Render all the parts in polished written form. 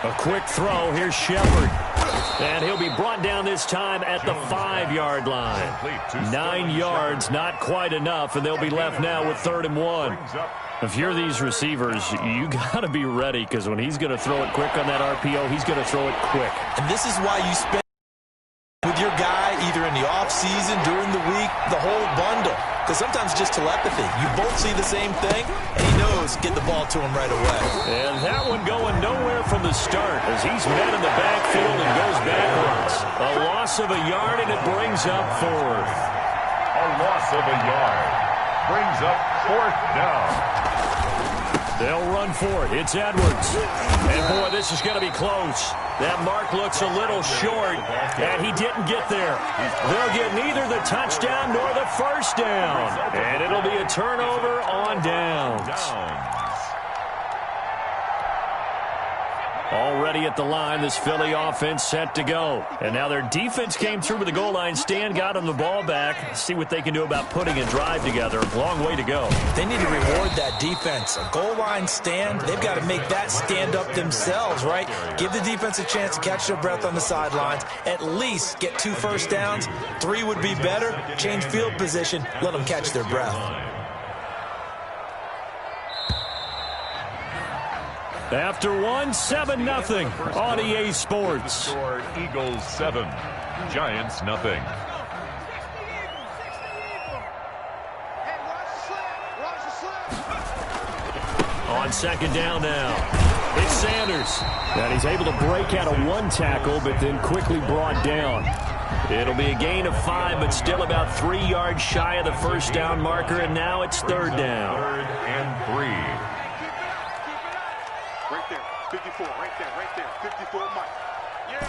A quick throw. Here's Shepard. And he'll be brought down this time at the 5-yard line. 9 yards, not quite enough, and they'll be left now with 3rd and 1. If you're these receivers, you got to be ready, because when he's going to throw it quick on that RPO, he's going to throw it quick. And this is why you spend with your guy either in the offseason, during the week, the whole bundle. Because sometimes just telepathy. You both see the same thing, and he knows get the ball to him right away. And that one going nowhere from the start as he's met in the backfield and goes backwards. A loss of a yard, and it brings up 4th. A loss of a yard brings up 4th down. They'll run for it. It's Edwards. And, boy, this is going to be close. That mark looks a little short, and he didn't get there. They'll get neither the touchdown nor the first down. And it'll be a turnover on downs. Already at the line, this Philly offense set to go. And now their defense came through with the goal line stand, got them the ball back. See what they can do about putting a drive together. Long way to go. They need to reward that defense. A goal line stand, they've got to make that stand up themselves, right? Give the defense a chance to catch their breath on the sidelines. At least get 2 first downs. 3 would be better. Change field position. Let them catch their breath. After 1, 7-0 on EA Sports. Eagles 7, Giants nothing. On 2nd down now, it's Sanders. And he's able to break out of 1 tackle, but then quickly brought down. It'll be a gain of 5, but still about 3 yards shy of the first down marker, and now it's 3rd down. 3rd and 3. Right there, 54, right there, 54, Mike. Yeah.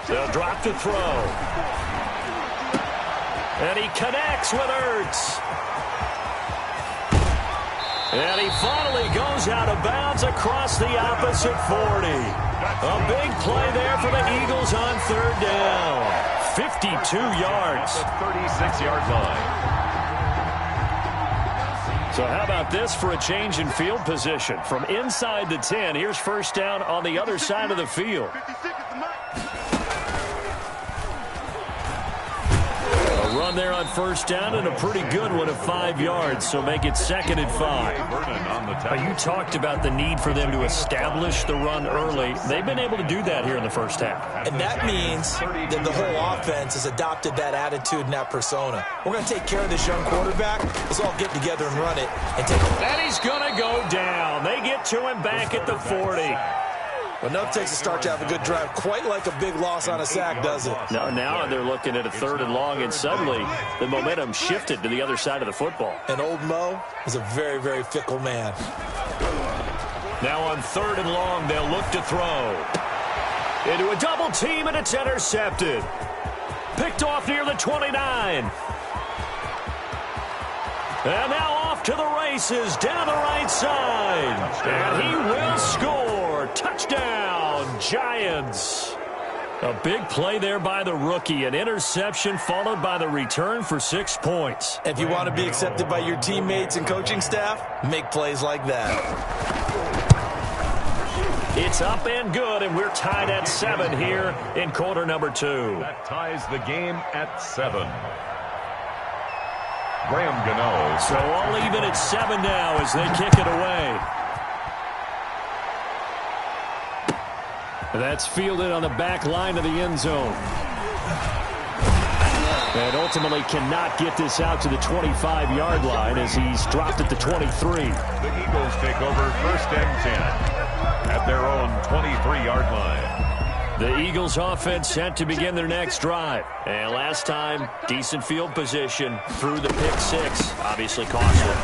They'll drop the throw. And he connects with Ertz. And he finally goes out of bounds across the opposite 40. A big play there for the Eagles on 3rd down. 52 yards. 36-yard line. So how about this for a change in field position? From inside the 10, here's first down on the other side of the field. A run there on first down and a pretty good one of 5 yards, so make it 2nd and 5. You talked about the need for them to establish the run early. They've been able to do that here in the first half. And that means that the whole offense has adopted that attitude and that persona. We're going to take care of this young quarterback. Let's all get together and run it. And he's going to go down. They get to him back at the 40. Enough takes a start to have a good drive. Quite like a big loss on a sack, does it? Now they're looking at a 3rd and long, and suddenly the momentum shifted to the other side of the football. And old Mo is a very, very fickle man. Now on 3rd and long, they'll look to throw. Into a double team, and it's intercepted. Picked off near the 29. And now off to the races down the right side. And he will score. Touchdown, Giants. A big play there by the rookie. An interception followed by the return for 6 points. If you want to be accepted by your teammates and coaching staff, make plays like that. It's up and good, and we're tied at 7 here in quarter number 2. That ties the game at 7. Graham Gano. So all even at 7 now as they kick it away. That's fielded on the back line of the end zone. And ultimately cannot get this out to the 25-yard line as he's dropped at the 23. The Eagles take over 1st and 10 at their own 23-yard line. The Eagles offense set to begin their next drive. And last time, decent field position through the pick 6. Obviously costly.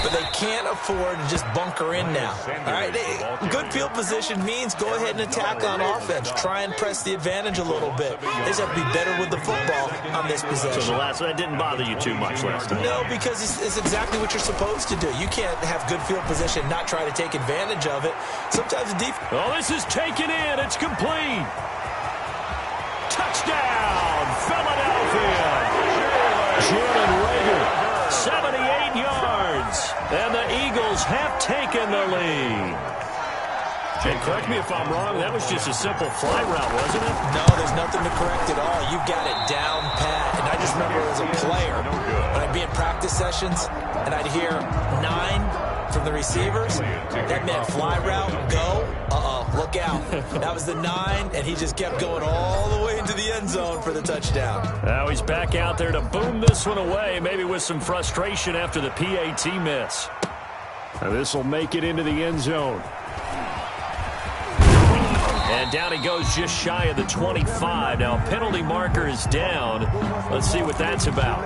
But they can't afford to just bunker in now. All right, good field position means go ahead and attack on offense. Try and press the advantage a little bit. They just have to be better with the football on this possession. So the last one, that didn't bother you too much last time? No, because it's exactly what you're supposed to do. You can't have good field position and not try to take advantage of it. Sometimes the defense... Oh, this is taken in. It's complete. Touchdown, Philadelphia. Jalen Reagor, 78 yards. And the Eagles have taken taken the lead. And correct me if I'm wrong, that was just a simple fly route, wasn't it? No, there's nothing to correct at all. You've got it down pat. And I just remember as a player, when I'd be in practice sessions, and I'd hear 9 from the receivers, that meant fly route, go, look out. That was the 9, and he just kept going all the way into the end zone for the touchdown. Now he's back out there to boom this one away, maybe with some frustration after the PAT miss. Now this will make it into the end zone. And down he goes just shy of the 25. Now penalty marker is down. Let's see what that's about.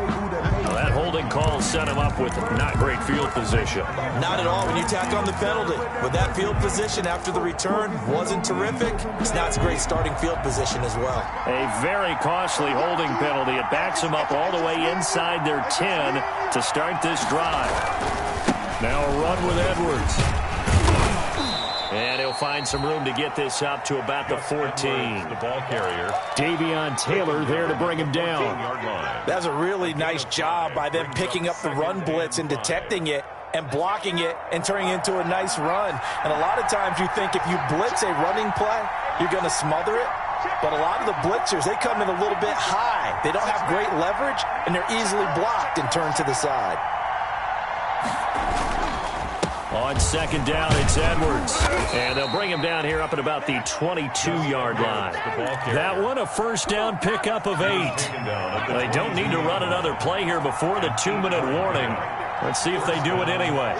Well, that holding call set him up with not great field position. Not at all when you tack on the penalty. With that field position after the return wasn't terrific, it's not a great starting field position as well. A very costly holding penalty. It backs him up all the way inside their 10 to start this drive. Now a run with Edwards. And he'll find some room to get this up to about the 14. The ball carrier. Davion Taylor there to bring him down. That's a really nice job by them picking up the run blitz and detecting it and blocking it and turning it into a nice run. And a lot of times you think if you blitz a running play, you're going to smother it. But a lot of the blitzers, they come in a little bit high. They don't have great leverage, and they're easily blocked and turned to the side. On second down, it's Edwards. And they'll bring him down here up at about the 22-yard line. That one, a first down pickup of 8. They don't need to run another play here before the 2-minute warning. Let's see if they do it anyway.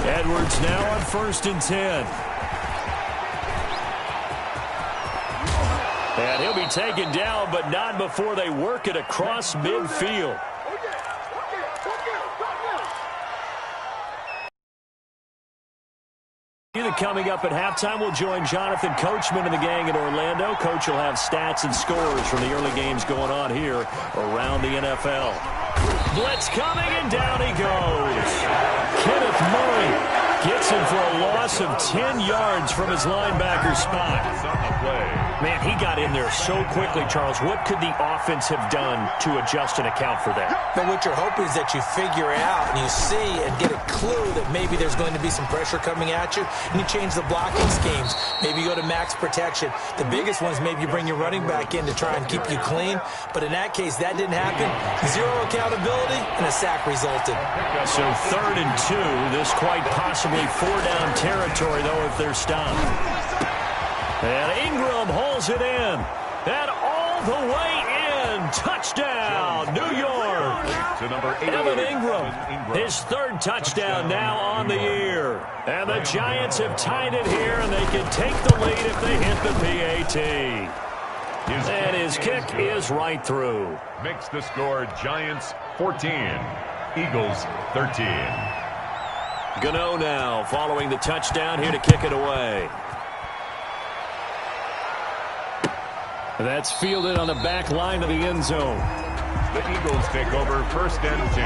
Edwards now on 1st and 10. And he'll be taken down, but not before they work it across midfield. Coming up at halftime, we'll join Jonathan Coachman and the gang in Orlando. Coach will have stats and scores from the early games going on here around the NFL. Blitz coming, and down he goes. Kenneth Murray gets him for a loss of 10 yards from his linebacker spot. Man, he got in there so quickly, Charles. What could the offense have done to adjust and account for that? But what you're hoping is that you figure it out and you see and get a clue that maybe there's going to be some pressure coming at you, and you change the blocking schemes. Maybe you go to max protection. The biggest one is maybe you bring your running back in to try and keep you clean. But in that case, that didn't happen. 0 accountability, and a sack resulted. So 3rd and 2. This quite possibly 4-down territory, though, if they're stopped. And Ingram holds it in. And all the way in. Touchdown, New York. Evan Ingram, his 3rd touchdown now on the year. And the Giants have tied it here, and they can take the lead if they hit the PAT. And his kick is right through. Makes the score Giants 14, Eagles 13. Gano now following the touchdown here to kick it away. That's fielded on the back line of the end zone. The Eagles take over 1st and 10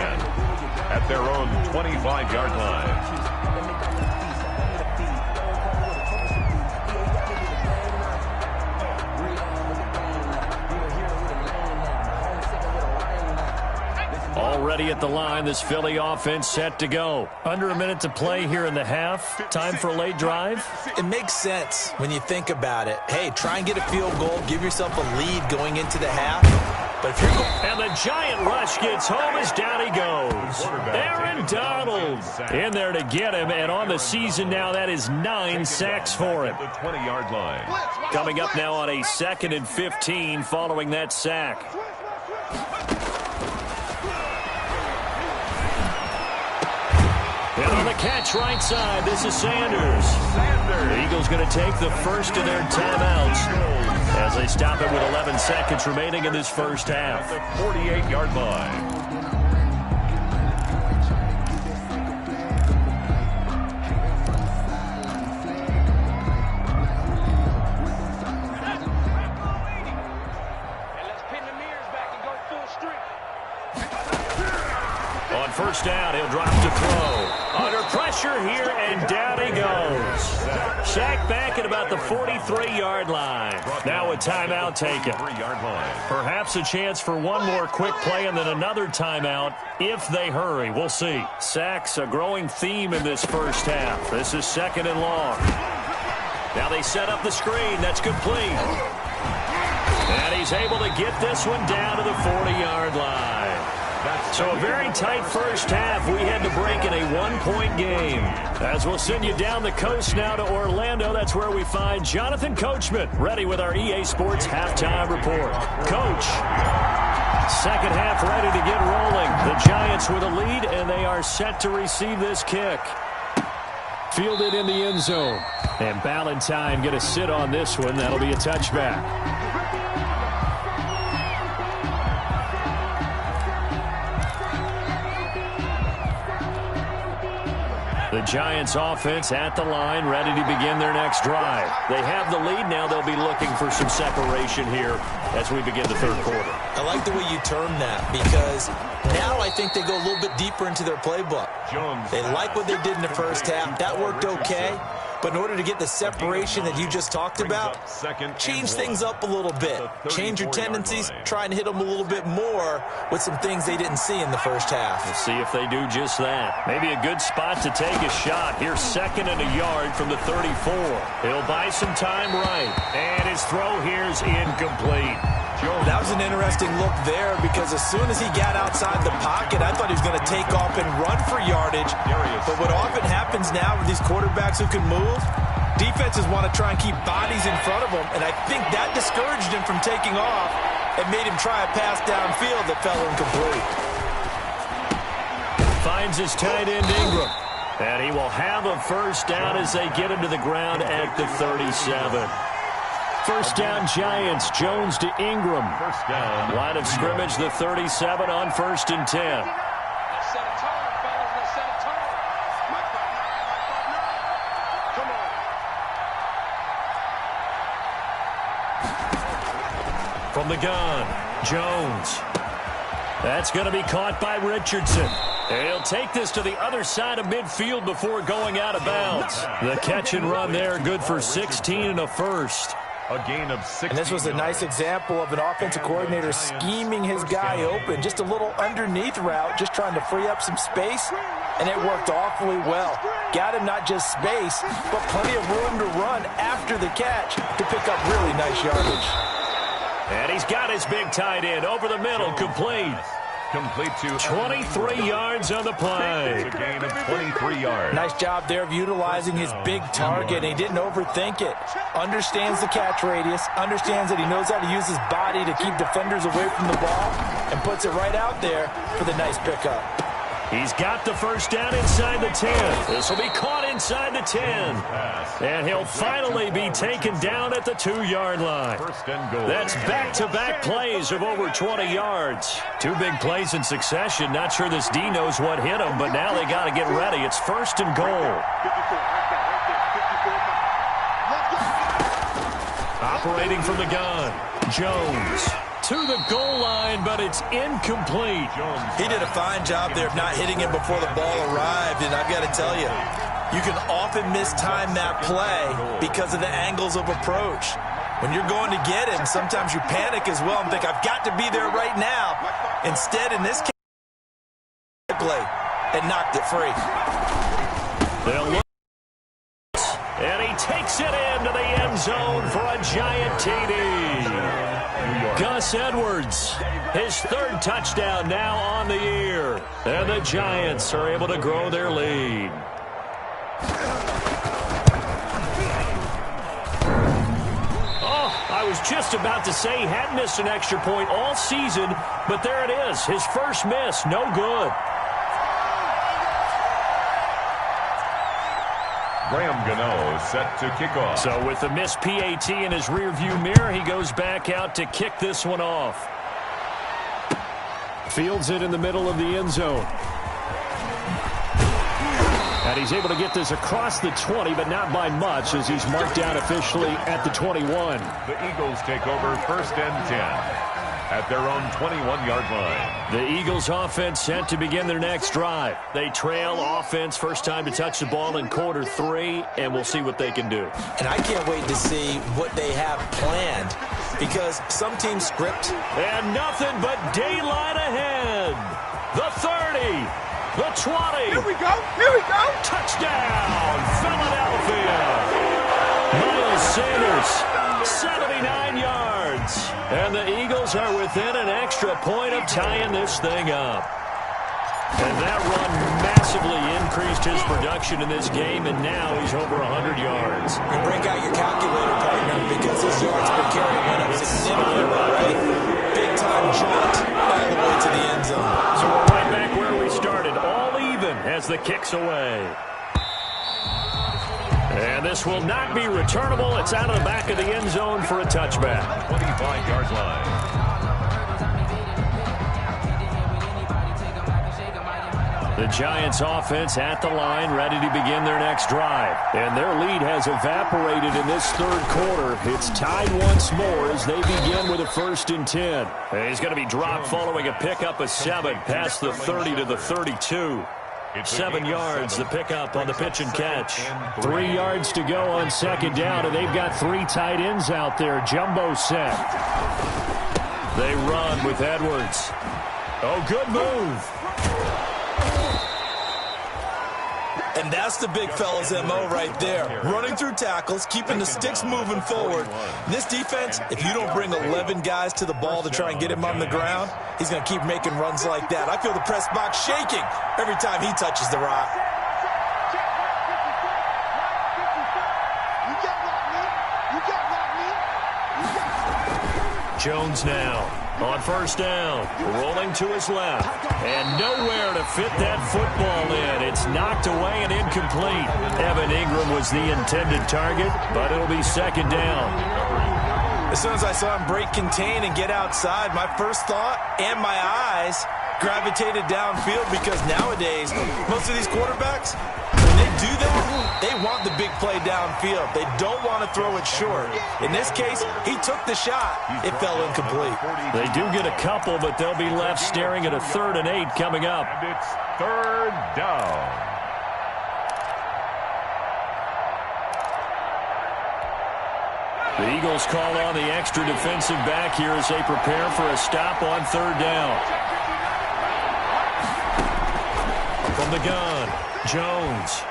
at their own 25-yard line. Already at the line, this Philly offense set to go. Under a minute to play here in the half. Time for a late drive. It makes sense when you think about it. Hey, try and get a field goal. Give yourself a lead going into the half. But if you're and the giant rush gets home as down he goes. Aaron Donald in there to get him. And on the season now, that is 9 sacks for him. The 20-yard line. Coming up now on a 2nd and 15 following that sack. And on the catch right side, this is Sanders. The Eagles going to take the first of their timeouts as they stop it with 11 seconds remaining in this first half. The 48-yard line. first down. He'll drop to throw. Under pressure here, and down he goes. Sacked back at about the 43-yard line. Now a timeout taken. Perhaps a chance for one more quick play and then another timeout if they hurry. We'll see. Sacks a growing theme in this first half. This is 2nd and long. Now they set up the screen. That's complete. And he's able to get this one down to the 40-yard line. So a very tight first half. We had to break in a one-point game. As we'll send you down the coast now to Orlando, that's where we find Jonathan Coachman, ready with our EA Sports halftime report. Coach, second half ready to get rolling. The Giants with a lead, and they are set to receive this kick. Fielded in the end zone. And Ballantyne going to sit on this one. That'll be a touchback. The Giants offense at the line, ready to begin their next drive. They have the lead now. They'll be looking for some separation here as we begin the third quarter. I like the way you term that because now I think they go a little bit deeper into their playbook. They like what they did in the first half. That worked okay. But in order to get the separation that you just talked about, change things up a little bit. Change your tendencies, try and hit them a little bit more with some things they didn't see in the first half. We'll see if they do just that. Maybe a good spot to take a shot. Here's 2nd and a yard from the 34. He'll buy some time right. And his throw here's incomplete. That was an interesting look there because as soon as he got outside the pocket, I thought he was going to take off and run for yardage. But what often happens now with these quarterbacks who can move, defenses want to try and keep bodies in front of them, and I think that discouraged him from taking off and made him try a pass downfield that fell incomplete. Finds his tight end Ingram, and he will have a first down as they get him to the ground at the 37. First down, Giants. Jones to Ingram. First down. Line of scrimmage, the 37 on 1st and 10. From the gun, Jones. That's going to be caught by Richardson. He'll take this to the other side of midfield before going out of bounds. The catch and run there, good for 16 and a first. A gain of 6. And this was a nice example of an offensive coordinator scheming his guy open. Just a little underneath route, just trying to free up some space, and it worked awfully well. Got him not just space, but plenty of room to run after the catch to pick up really nice yardage. And he's got his big tight end over the middle, complete. Complete to 23 yards on the play. It's a gain of 23 yards. Nice job there of utilizing his big target. He didn't overthink it. Understands the catch radius. Understands that he knows how to use his body to keep defenders away from the ball. And puts it right out there for the nice pickup. He's got the first down inside the 10. This will be caught inside the 10. And he'll finally be taken down at the 2-yard line. First and goal. That's back-to-back plays of over 20 yards. 2 big plays in succession. Not sure this D knows what hit him, but now they got to get ready. It's 1st and goal. Operating from the gun, Jones. To the goal line, but it's incomplete. He did a fine job there of not hitting him before the ball arrived, and I've got to tell you, you can often mistime that play because of the angles of approach. When you're going to get him, sometimes you panic as well and think, I've got to be there right now. Instead, in this case, and knocked it free. They'll look, and he takes it into the end zone for a giant TD. Gus Edwards, his 3rd touchdown now on the year. And the Giants are able to grow their lead. Oh, I was just about to say he hadn't missed an extra point all season, but there it is. His first miss, no good. Graham Gano set to kick off. So with the missed PAT in his rearview mirror, he goes back out to kick this one off. Fields it in the middle of the end zone. And he's able to get this across the 20, but not by much, as he's marked down officially at the 21. The Eagles take over 1st and 10 at their own 21-yard line. The Eagles offense set to begin their next drive. They trail offense, first time to touch the ball in quarter 3, and we'll see what they can do. And I can't wait to see what they have planned, because some teams script. And nothing but daylight ahead. The 30, the 20. Here we go. Here we go. Touchdown, Philadelphia. Miles Sanders, 79 yards. And the Eagles are within an extra point of tying this thing up. And that run massively increased his production in this game, and now he's over 100 yards. And break out your calculator, partner, because his yards per carry went up significantly, right? Big-time jaunt all the way to the end zone. So we're right back where we started, all even as the kick's away. And this will not be returnable. It's out of the back of the end zone for a touchback. 25-yard line. The Giants offense at the line, ready to begin their next drive. And their lead has evaporated in this third quarter. It's tied once more as they begin with a 1st and 10. And he's going to be dropped following a pickup of 7 past the 30 to the 32. 7 yards, the pickup on the pitch and catch. 3 yards to go on 2nd down, and they've got 3 tight ends out there. Jumbo set. They run with Edwards. Oh, good move. And that's the big fella's MO right there. Running through tackles, keeping the sticks moving forward. This defense, if you don't bring 11 guys to the ball to try and get him on the ground, he's going to keep making runs like that. I feel the press box shaking every time he touches the rock. Jones now on 1st down, rolling to his left, and nowhere to fit that football in. It's knocked away and incomplete. Evan Ingram was the intended target, but it'll be 2nd down. As soon as I saw him break contain and get outside, my first thought and my eyes gravitated downfield, because nowadays, most of these quarterbacks, when they do that, they want the big play downfield. They don't want to throw it short. In this case, he took the shot. It fell incomplete. They do get a couple, but they'll be left staring at a 3rd and 8 coming up. And it's 3rd down. The Eagles call on the extra defensive back here as they prepare for a stop on 3rd down. From the gun, Jones.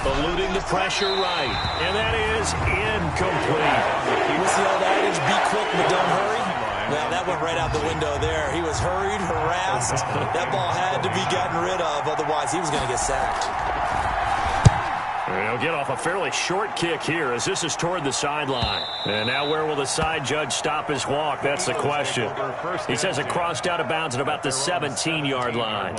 Eluding the pressure right. And that is incomplete. What's the old adage? Be quick, but don't hurry. Well, that went right out the window there. He was hurried, harassed. That ball had to be gotten rid of. Otherwise, he was going to get sacked. He'll get off a fairly short kick here as this is toward the sideline. And now where will the side judge stop his walk? That's the question. He says it crossed out of bounds at about the 17-yard line.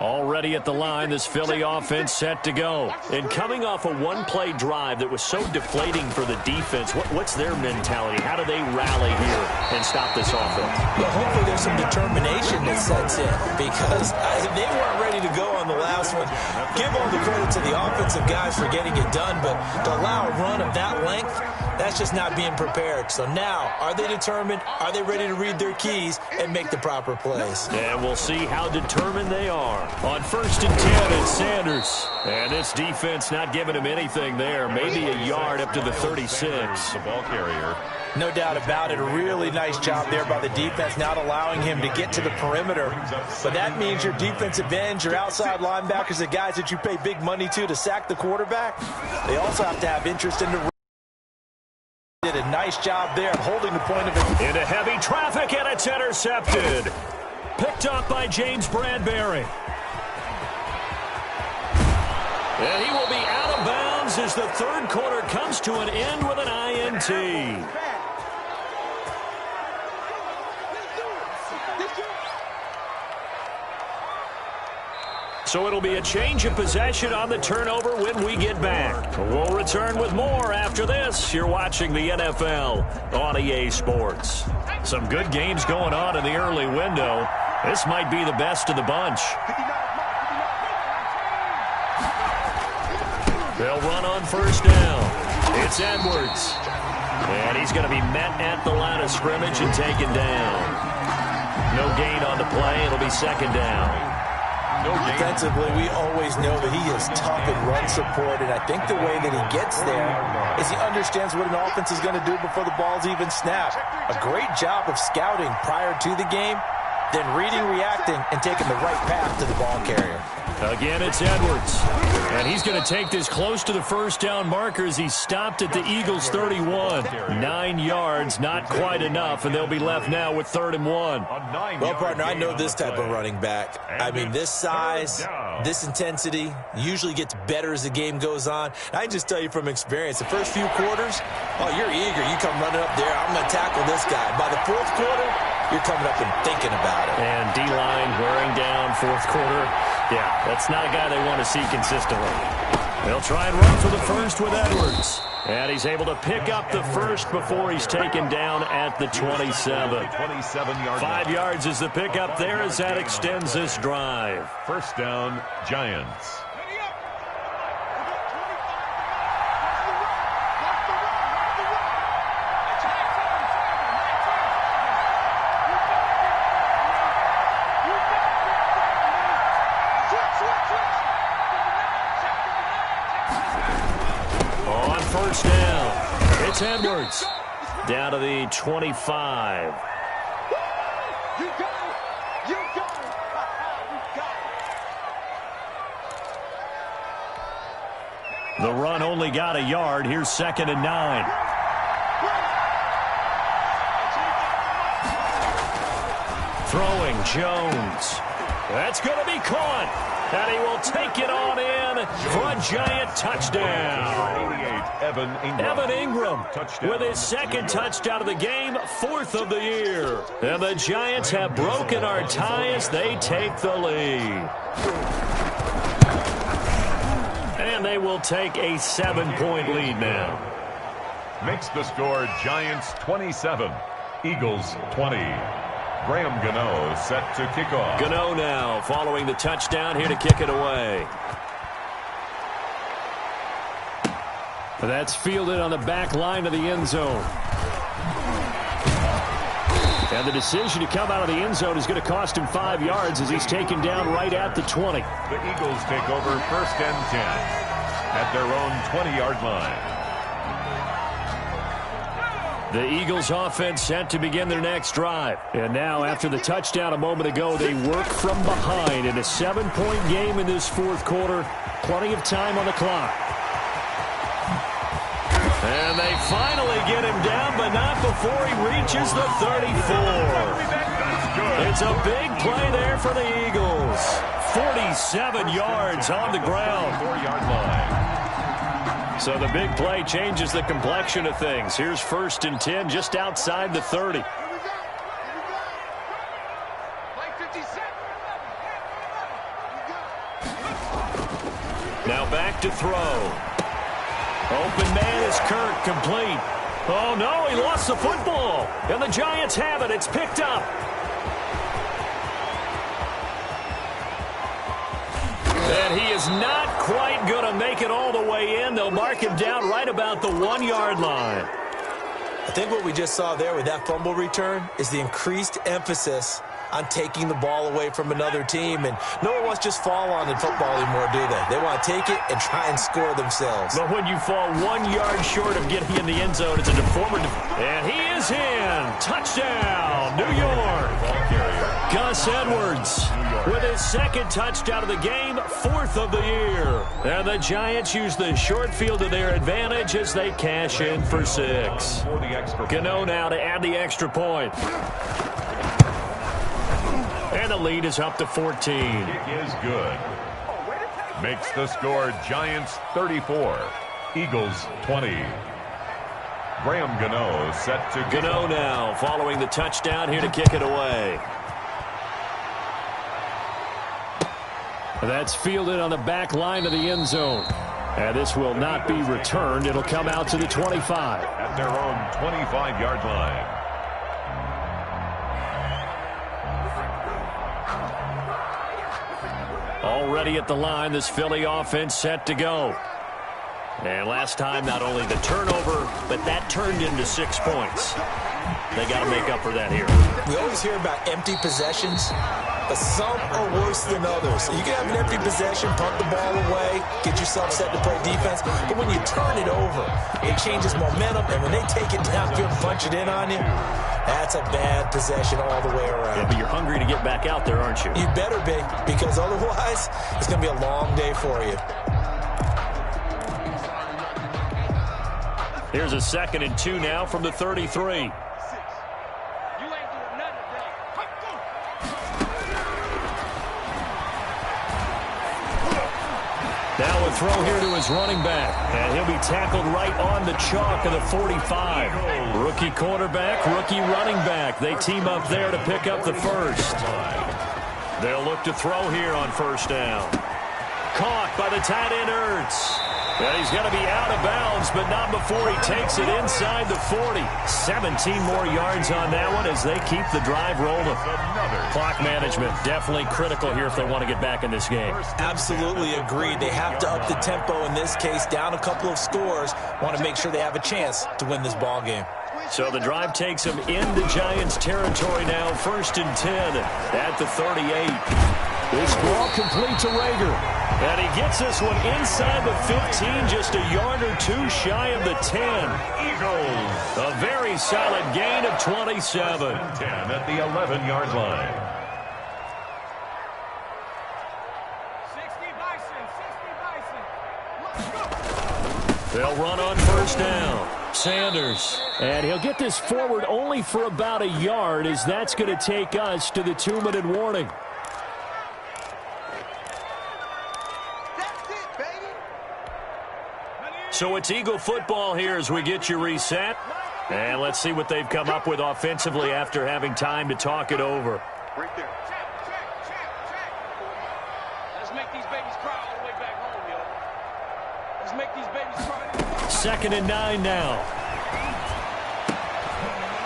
Already at the line, this Philly offense set to go. And coming off a one-play drive that was so deflating for the defense, what's their mentality? How do they rally here and stop this offense? Well, hopefully there's some determination that sets in, because they weren't ready to go on the last one. Give all the credit to the offensive guys for getting it done, but to allow a run of that length, that's just not being prepared. So now, are they determined? Are they ready to read their keys and make the proper plays? And we'll see how determined they are. On 1st and 10, it's Sanders. And this defense not giving him anything there. Maybe a yard up to the 36. The ball carrier. No doubt about it. A really nice job there by the defense, not allowing him to get to the perimeter. But that means your defensive ends, your outside linebackers, the guys that you pay big money to sack the quarterback, they also have to have interest in the... Did a nice job there of holding the point of it. Into heavy traffic, and it's intercepted. Picked up by James Bradbury. And he will be out of bounds as the third quarter comes to an end with an INT. So it'll be a change of possession on the turnover when we get back. We'll return with more after this. You're watching the NFL on EA Sports. Some good games going on in the early window. This might be the best of the bunch. They'll run on first down. It's Edwards. And he's going to be met at the line of scrimmage and taken down. No gain on the play. It'll be second down. Defensively, we always know that he is tough in run support, and I think the way that he gets there is he understands what an offense is going to do before the ball's even snapped. A great job of scouting prior to the game, then reading, reacting, and taking the right path to the ball carrier. Again, it's Edwards. And he's going to take this close to the first down marker as he stopped at the Eagles' 31. 9 yards, not quite enough, and they'll be left now with 3rd and 1. Well, partner, I know this type of running back. I mean, this size, this intensity usually gets better as the game goes on. I can just tell you from experience, the first few quarters, oh, you're eager. You come running up there, I'm going to tackle this guy. By the 4th quarter, you're coming up and thinking about it. And D-line wearing down 4th quarter. Yeah, that's not a guy they want to see consistently. They'll try and run for the first with Edwards. And he's able to pick up the first before he's taken down at the 27. 5 yards is the pickup there as that extends this drive. First down, Giants. It's Edwards down to the 25. The run only got a yard. Here's 2nd and 9. Throwing Jones. That's going to be caught. And he will take it on in for a Giant touchdown. Evan Ingram with his 2nd touchdown of the game, 4th of the year. And the Giants have broken our tie as they take the lead. And they will take a 7-point lead now. Makes the score Giants 27, Eagles 20. Graham Gano set to kick off. Gano now following the touchdown here to kick it away. That's fielded on the back line of the end zone. And the decision to come out of the end zone is going to cost him 5 yards as he's taken down right at the 20. The Eagles take over 1st and 10 at their own 20-yard line. The Eagles offense set to begin their next drive. And now, after the touchdown a moment ago, they work from behind in a 7-point game in this 4th quarter. Plenty of time on the clock. And they finally get him down, but not before he reaches the 34. It's a big play there for the Eagles. 47 yards on the ground. 4-yard line. So the big play changes the complexion of things. Here's 1st and 10 just outside the 30. Now back to throw. Open man is Kirk, complete. Oh no, he lost the football. And the Giants have it. It's picked up. And he is not quite going to make it all the way in. They'll mark him down right about the 1-yard line. I think what we just saw there with that fumble return is the increased emphasis on taking the ball away from another team. And no one wants to just fall on in football anymore, do they? They want to take it and try and score themselves. But when you fall 1 yard short of getting in the end zone, it's a deformer. And he is in. Touchdown, New York. Gus Edwards with his 2nd touchdown of the game, 4th of the year. And the Giants use the short field to their advantage as they cash in for 6. Gano now to add the extra point. And the lead is up to 14. Kick is good. Makes the score Giants 34, Eagles 20. Graham Gano set to kick Gano now following the touchdown here to kick it away. That's fielded on the back line of the end zone. And this will not be returned. It'll come out to the 25. At their own 25-yard line. Already at the line, this Philly offense set to go. And last time, not only the turnover, but that turned into 6 points. They got to make up for that here. We always hear about empty possessions, but some are worse than others. You can have an empty possession, punt the ball away, get yourself set to play defense, but when you turn it over, it changes momentum, and when they take it downfield and punch it in on you, that's a bad possession all the way around. Yeah, but you're hungry to get back out there, aren't you? You better be, because otherwise, it's going to be a long day for you. Here's a 2nd and 2 now from the 33. Now a throw here to his running back. And he'll be tackled right on the chalk of the 45. Rookie quarterback, rookie running back. They team up there to pick up the first. They'll look to throw here on first down. Caught by the tight end Ertz. And he's going to be out of bounds, but not before he takes it inside the 40. 17 more yards on that one as they keep the drive rolling. Clock management definitely critical here if they want to get back in this game. Absolutely agreed. They have to up the tempo in this case, down a couple of scores. Want to make sure they have a chance to win this ball game. So the drive takes them into Giants territory now. 1st and 10 at the 38. This ball complete to Rager. And he gets this one inside the 15, just a yard or two shy of the 10. Eagles. A very solid gain of 27. 10 at the 11-yard line. 60 Bison. They'll run on first down. Sanders. And he'll get this forward only for about a yard, as that's going to take us to the 2-minute warning. So it's Eagle football here as we get you reset. And let's see what they've come up with offensively after having time to talk it over. Right there. Check. Let's make these babies cry all the way back home, yo. Let's make these babies cry. 2nd and 9 now.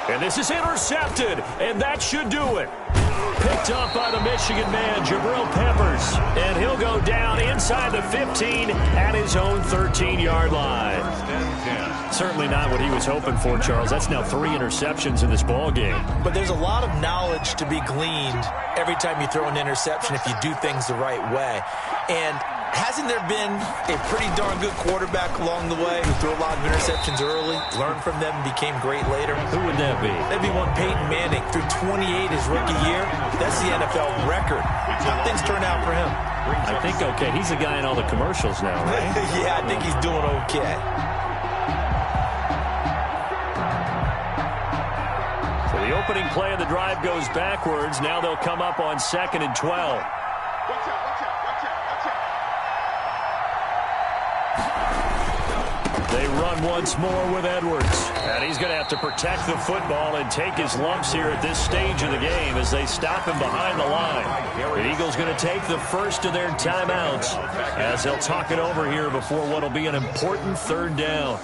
And this is intercepted, and that should do it. Picked up by the Michigan man, Jabril Peppers. And he'll go down inside the 15 at his own 13-yard line. Certainly not what he was hoping for, Charles. That's now 3 interceptions in this ball game. But there's a lot of knowledge to be gleaned every time you throw an interception if you do things the right way. And hasn't there been a pretty darn good quarterback along the way who threw a lot of interceptions early, learned from them, and became great later? Who would that be? That'd be one Peyton Manning. Threw 28 his rookie year. That's the NFL record. How things turn out for him? I think, okay, he's the guy in all the commercials now, right? Yeah, I think he's doing okay. So the opening play of the drive goes backwards. Now they'll come up on 2nd and 12. They run once more with Edwards. And he's going to have to protect the football and take his lumps here at this stage of the game as they stop him behind the line. The Eagles going to take the first of their timeouts as they'll talk it over here before what will be an important 3rd down.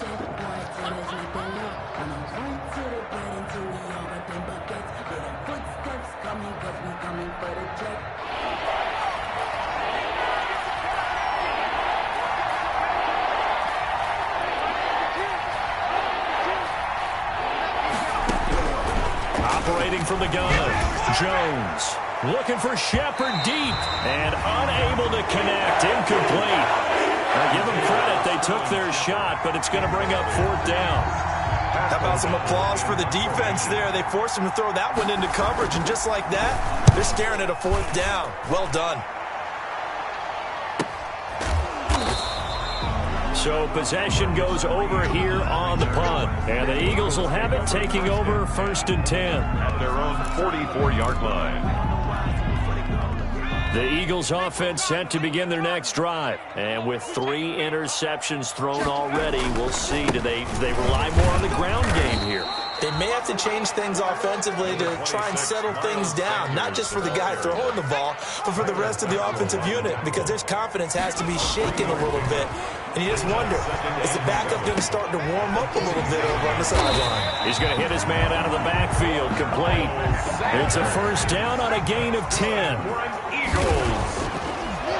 Operating from the gun, Jones looking for Shepard deep and unable to connect, incomplete. Now give them credit, they took their shot, but it's going to bring up 4th down. How about some applause for the defense there? They forced him to throw that one into coverage, and just like that, they're staring at a 4th down. Well done. So possession goes over here on the punt. And the Eagles will have it, taking over 1st and 10. At their own 44-yard line. The Eagles offense set to begin their next drive. And with 3 interceptions thrown already, we'll see. Do they rely more on the ground game here? They may have to change things offensively to try and settle things down, not just for the guy throwing the ball, but for the rest of the offensive unit, because their confidence has to be shaken a little bit. And you just wonder, is the backup going to start to warm up a little bit over on the sideline? He's going to hit his man out of the backfield, complete. It's a first down on a gain of 10. Eagles.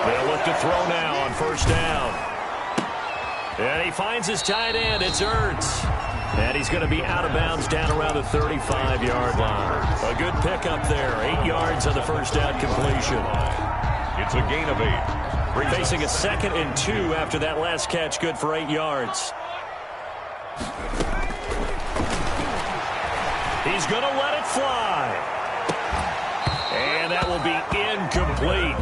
They'll look to throw now on first down. And he finds his tight end. It's Ertz. And he's going to be out of bounds down around the 35-yard line. A good pickup there. 8 yards on the first down completion. It's a gain of 8. Facing a 2nd and 2 after that last catch, good for 8 yards. He's going to let it fly. And that will be incomplete.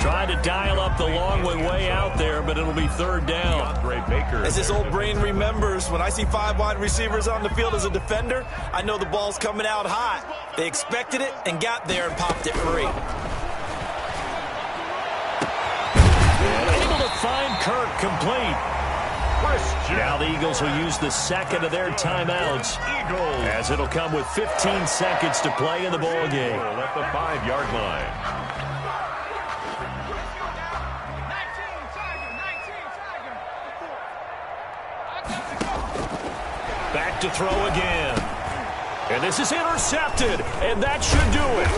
Trying to dial up the long way out there, but it'll be 3rd down. As this old brain remembers, when I see 5 wide receivers on the field as a defender, I know the ball's coming out hot. They expected it and got there and popped it free. Able to find Kirk, complete. Now the Eagles will use the 2nd of their timeouts, as it'll come with 15 seconds to play in the ball game. At the 5-yard line. 19. Back to throw again. And this is intercepted, and that should do it.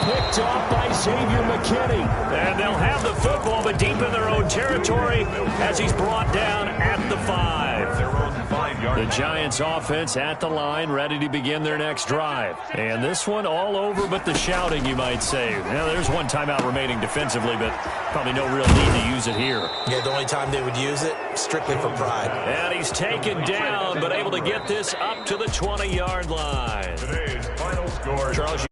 Picked off by Xavier McKinney. And they'll have the football, but deep in their own territory as he's brought down at the 5. Their own 5-yard The Giants offense at the line, ready to begin their next drive. And this one all over but the shouting, you might say. Now, there's one timeout remaining defensively, but probably no real need to use it here. Yeah, the only time they would use it, strictly for pride. And he's taken down, but able to get this up to the 20-yard line. Today's final score. Charles,